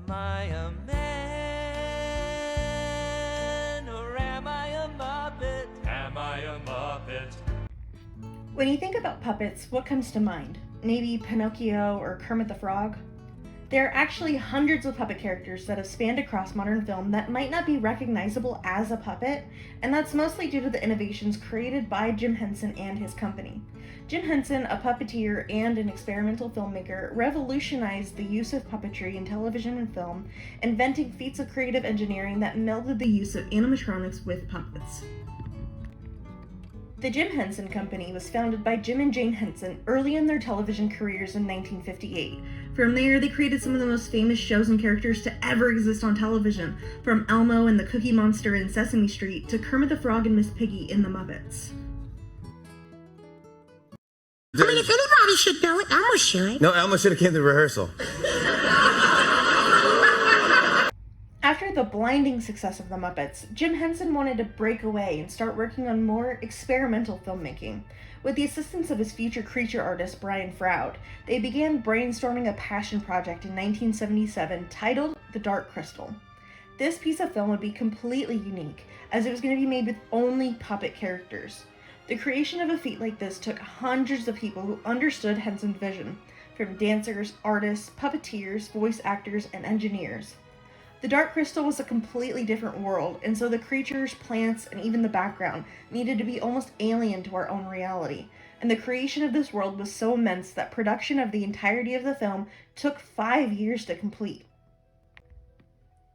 Am I a man or am I a Muppet? Am I a Muppet? When you think about puppets, what comes to mind? Maybe Pinocchio or Kermit the Frog? There are actually hundreds of puppet characters that have spanned across modern film that might not be recognizable as a puppet, and that's mostly due to the innovations created by Jim Henson and his company. Jim Henson, a puppeteer and an experimental filmmaker, revolutionized the use of puppetry in television and film, inventing feats of creative engineering that melded the use of animatronics with puppets. The Jim Henson Company was founded by Jim and Jane Henson early in their television careers in 1958. From there, they created some of the most famous shows and characters to ever exist on television, from Elmo and the Cookie Monster in Sesame Street to Kermit the Frog and Miss Piggy in The Muppets. I mean, if anybody should know it, Elmo should. No, Elmo should have came to rehearsal. After the blinding success of The Muppets, Jim Henson wanted to break away and start working on more experimental filmmaking. With the assistance of his future creature artist Brian Froud, they began brainstorming a passion project in 1977 titled The Dark Crystal. This piece of film would be completely unique, as it was going to be made with only puppet characters. The creation of a feat like this took hundreds of people who understood Henson's vision, from dancers, artists, puppeteers, voice actors, and engineers. The Dark Crystal was a completely different world, and so the creatures, plants, and even the background needed to be almost alien to our own reality. And the creation of this world was so immense that production of the entirety of the film took 5 years to complete.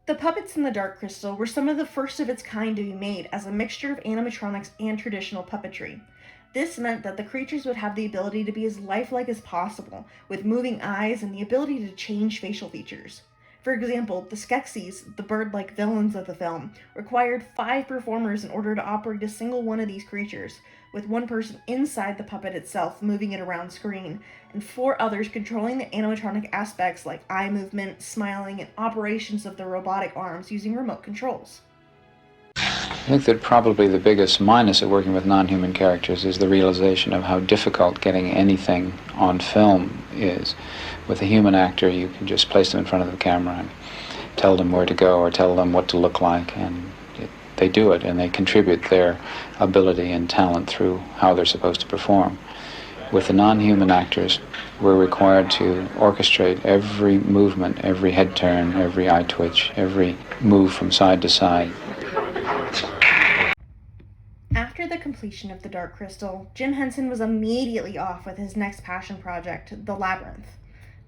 The puppets in the Dark Crystal were some of the first of its kind to be made as a mixture of animatronics and traditional puppetry. This meant that the creatures would have the ability to be as lifelike as possible, with moving eyes and the ability to change facial features. For example, the Skeksis, the bird-like villains of the film, required 5 performers in order to operate a single one of these creatures, with one person inside the puppet itself moving it around screen, and 4 others controlling the animatronic aspects like eye movement, smiling, and operations of the robotic arms using remote controls. I think that probably the biggest minus of working with non-human characters is the realization of how difficult getting anything on film is. With a human actor, you can just place them in front of the camera and tell them where to go or tell them what to look like, and they do it, and they contribute their ability and talent through how they're supposed to perform. With the non-human actors, we're required to orchestrate every movement, every head turn, every eye twitch, every move from side to side. After the completion of The Dark Crystal, Jim Henson was immediately off with his next passion project, The Labyrinth.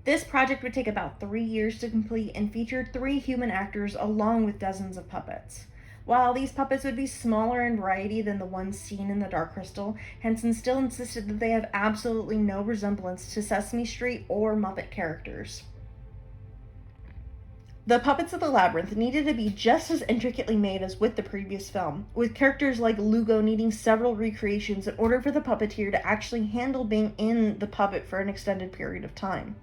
This project would take about 3 years to complete and featured 3 human actors along with dozens of puppets. While these puppets would be smaller in variety than the ones seen in The Dark Crystal, Henson still insisted that they have absolutely no resemblance to Sesame Street or Muppet characters. The puppets of the Labyrinth needed to be just as intricately made as with the previous film, with characters like Lugo needing several recreations in order for the puppeteer to actually handle being in the puppet for an extended period of time.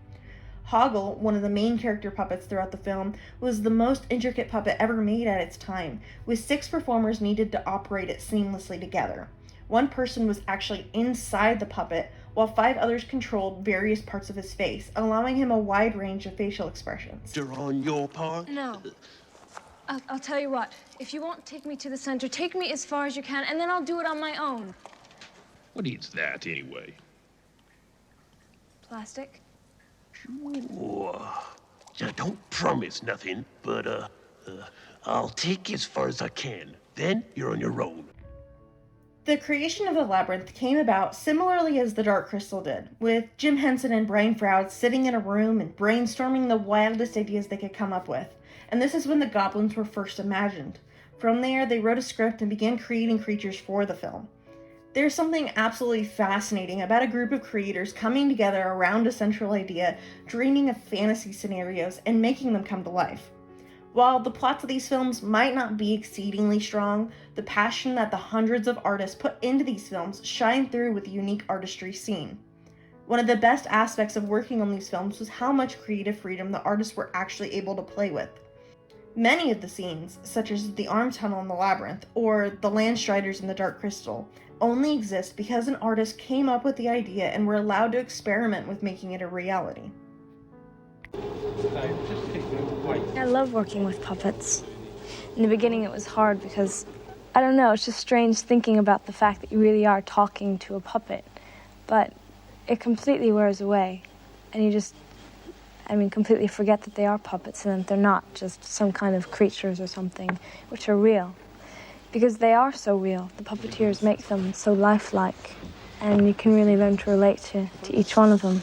Hoggle, one of the main character puppets throughout the film, was the most intricate puppet ever made at its time, with 6 performers needed to operate it seamlessly together. One person was actually inside the puppet, while 5 others controlled various parts of his face, allowing him a wide range of facial expressions. You're on your part? No. I'll tell you what. If you won't take me to the center, take me as far as you can, and then I'll do it on my own. What is that, anyway? Plastic? Sure. I don't promise nothing, but, I'll take you as far as I can. Then you're on your own. The creation of the Labyrinth came about similarly as The Dark Crystal did, with Jim Henson and Brian Froud sitting in a room and brainstorming the wildest ideas they could come up with. And this is when the goblins were first imagined. From there, they wrote a script and began creating creatures for the film. There's something absolutely fascinating about a group of creators coming together around a central idea, dreaming of fantasy scenarios, and making them come to life. While the plots of these films might not be exceedingly strong, the passion that the hundreds of artists put into these films shine through with the unique artistry seen. One of the best aspects of working on these films was how much creative freedom the artists were actually able to play with. Many of the scenes, such as the arm tunnel in the Labyrinth or the Landstriders in the Dark Crystal, only exist because an artist came up with the idea and were allowed to experiment with making it a reality. I love working with puppets. In the beginning, it was hard because, I don't know, it's just strange thinking about the fact that you really are talking to a puppet. But it completely wears away. And you just, completely forget that they are puppets and that they're not just some kind of creatures or something, which are real. Because they are so real. The puppeteers make them so lifelike. And you can really learn to relate to each one of them.